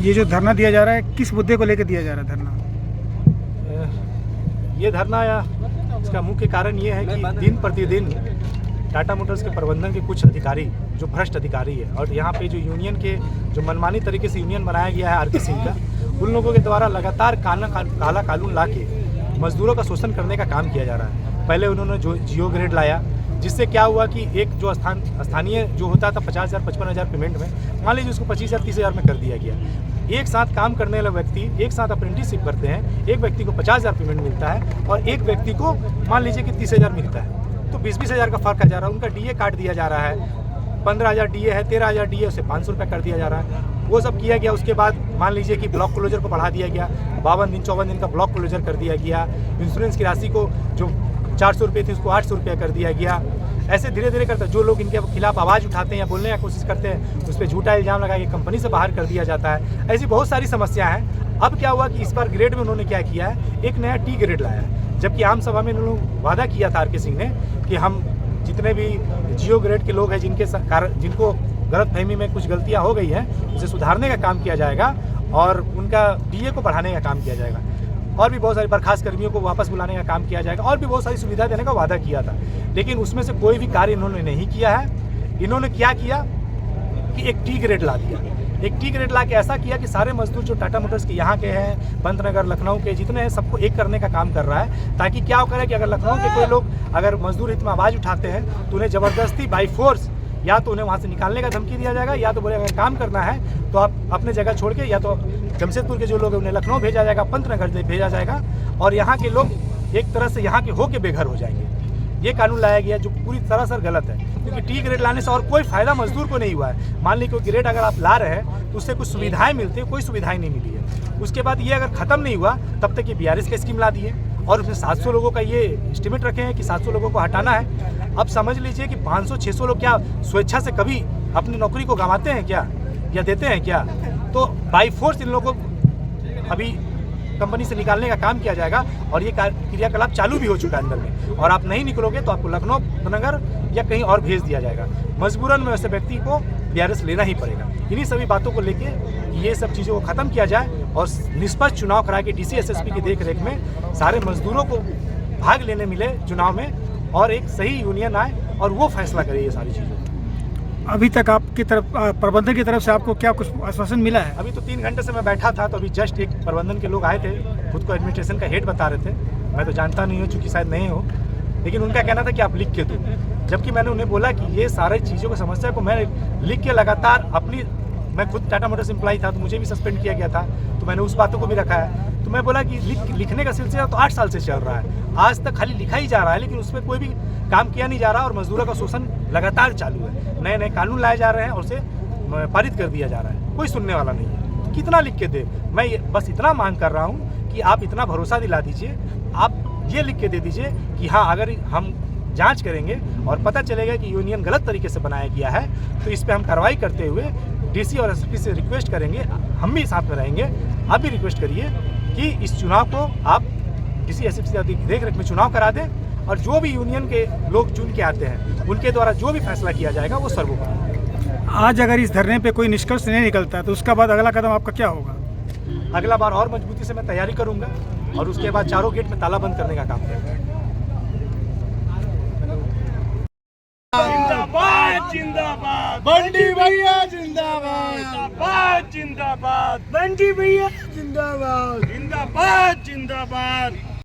ये जो धरना दिया जा रहा है, किस मुद्दे को लेकर दिया जा रहा है धरना? ये धरना इसका मुख्य कारण ये है कि दिन प्रतिदिन टाटा मोटर्स के प्रबंधन के कुछ अधिकारी जो भ्रष्ट अधिकारी है, और यहाँ पे जो यूनियन के जो मनमानी तरीके से यूनियन बनाया गया है आर के सिंह का, उन लोगों के द्वारा लगातार काला कानून ला के मजदूरों का शोषण करने का काम किया जा रहा है। पहले उन्होंने जो जियो ग्रेड लाया, जिससे क्या हुआ कि एक जो स्थानीय जो होता था 50,000 55,000 पेमेंट में, मान लीजिए उसको 25,000 30,000 में कर दिया गया। एक साथ काम करने वाला व्यक्ति एक साथ अप्रेंटिसशिप करते हैं, एक व्यक्ति को 50,000 पेमेंट मिलता है और एक व्यक्ति को मान लीजिए कि 30,000 मिलता है, तो 20,000 का फर्क आ जा रहा है। उनका डीए काट दिया जा रहा है, 15,000 डीए है, 13,000 डीए, उसे 500 रुपये कर दिया जा रहा है। वो सब किया गया। उसके बाद मान लीजिए कि ब्लॉक क्लोजर को बढ़ा दिया गया, 52 दिन 54 दिन का ब्लॉक क्लोजर कर दिया गया। इंश्योरेंस की राशि को जो 400 रुपये थी उसको 800 रुपये कर दिया गया। ऐसे धीरे धीरे करते जो लोग इनके खिलाफ आवाज़ उठाते हैं या बोलने की कोशिश करते हैं, उस पर झूठा इल्ज़ाम लगा के कंपनी से बाहर कर दिया जाता है। ऐसी बहुत सारी समस्या हैं। अब क्या हुआ कि इस बार ग्रेड में उन्होंने क्या किया है, एक नया टी ग्रेड लाया है। जबकि आम सभा में उन्होंने वादा किया था आर के सिंह ने कि हम जितने भी जियो ग्रेड के लोग हैं जिनको गलतफहमी में कुछ गलतियां हो गई हैं, उसे सुधारने का काम किया जाएगा और उनका डीए को बढ़ाने का काम किया जाएगा, और भी बहुत सारे बर्खास्त कर्मियों को वापस बुलाने का काम किया जाएगा, और भी बहुत सारी सुविधा देने का वादा किया था। लेकिन उसमें से कोई भी कार्य इन्होंने नहीं किया है। इन्होंने क्या किया कि एक टी ग्रेड ला दिया। एक टी ग्रेड ला के ऐसा किया कि सारे मजदूर जो टाटा मोटर्स के यहाँ के हैं, पंतनगर लखनऊ के जितने हैं, सबको एक करने का काम कर रहा है, ताकि क्या करे कि अगर लखनऊ के कोई लोग अगर मजदूर हित में आवाज़ उठाते हैं तो उन्हें ज़बरदस्ती बाई फोर्स या तो उन्हें वहाँ से निकालने का धमकी दिया जाएगा, या तो बोले अगर काम करना है तो आप अपने जगह छोड़ के या तो जमशेदपुर के जो लोग हैं उन्हें लखनऊ भेजा जाएगा, पंतनगर भेजा जाएगा, और यहाँ के लोग एक तरह से यहाँ के होके बेघर हो जाएंगे। ये कानून लाया गया जो पूरी तरह से गलत है, क्योंकि टी ग्रेड लाने से और कोई फायदा मजदूर को नहीं हुआ है। मान लीजिए कोई ग्रेड अगर आप ला रहे हैं तो उससे कुछ सुविधाएं मिलती है, कोई सुविधाएं नहीं मिली है। उसके बाद ये अगर खत्म नहीं हुआ तब तक ये BRS का स्कीम ला दिए, और उसमें 700 लोगों का ये एस्टिमेट रखे हैं कि 700 लोगों को हटाना है। अब समझ लीजिए कि 500-600 लोग क्या स्वेच्छा से कभी अपनी नौकरी को गंवाते हैं क्या, या देते हैं क्या? तो बाई फोर्स इन लोगों को अभी कंपनी से निकालने का काम किया जाएगा, और ये क्रियाकलाप चालू भी हो चुका है अंदर में, और आप नहीं निकलोगे तो आपको लखनऊ, नगर या कहीं और भेज दिया जाएगा। मजबूरन में वैसे व्यक्ति को BRS लेना ही पड़ेगा। इन्हीं सभी बातों को लेके ये सब चीज़ों को ख़त्म किया जाए और निष्पक्ष चुनाव करा के DC SSP की देख रेख में सारे मजदूरों को भाग लेने मिले चुनाव में, और एक सही यूनियन आए और वो फैसला करे ये सारी चीज़ें। अभी तक आपकी तरफ प्रबंधन की तरफ से आपको क्या कुछ आश्वासन मिला है? अभी तो 3 घंटे से मैं बैठा था, तो अभी जस्ट एक प्रबंधन के लोग आए थे, खुद को एडमिनिस्ट्रेशन का हेड बता रहे थे। मैं तो जानता नहीं हूँ, चूँकि शायद नहीं हो, लेकिन उनका कहना था कि आप लिख के दो। जबकि मैंने उन्हें बोला कि ये सारी चीज़ों की समस्या को मैं लिख के लगातार मैं खुद टाटा मोटर्स एम्प्लॉई था, तो मुझे भी सस्पेंड किया गया था, तो मैंने उस बातों को भी रखा है। तो मैं बोला कि लिखने का सिलसिला तो 8 साल से चल रहा है, आज तक खाली लिखा ही जा रहा है, लेकिन उसमें कोई भी काम किया नहीं जा रहा, और मजदूरों का शोषण लगातार चालू है। नए नए कानून लाए जा रहे हैं और उसे पारित कर दिया जा रहा है, कोई सुनने वाला नहीं है। तो कितना लिख के दे? मैं बस इतना मांग कर रहा हूँ कि आप इतना भरोसा दिला दीजिए, आप ये लिख के दे दीजिए कि हाँ, अगर हम जांच करेंगे और पता चलेगा कि यूनियन गलत तरीके से बनाया गया है, तो इस पर हम कार्रवाई करते हुए DC और SP से रिक्वेस्ट करेंगे, हम भी साथ में रहेंगे। आप भी रिक्वेस्ट करिए कि इस चुनाव को आप DC SSP की देख रेख में चुनाव करा दें, और जो भी यूनियन के लोग चुन के आते हैं उनके द्वारा जो भी फैसला किया जाएगा वो सर्वोपरि। आज अगर इस धरने पे कोई निष्कर्ष नहीं निकलता है तो उसका बाद अगला कदम आपका क्या होगा? अगला बार और मजबूती से मैं तैयारी करूंगा, और उसके बाद चारों गेट में ताला बंद करने का काम करूंगा। जिंदाबाद जिंदाबाद बंटी भैया जिंदाबाद, जिंदाबाद जिंदाबाद बंटी भैया जिंदाबाद, जिंदाबाद जिंदाबाद।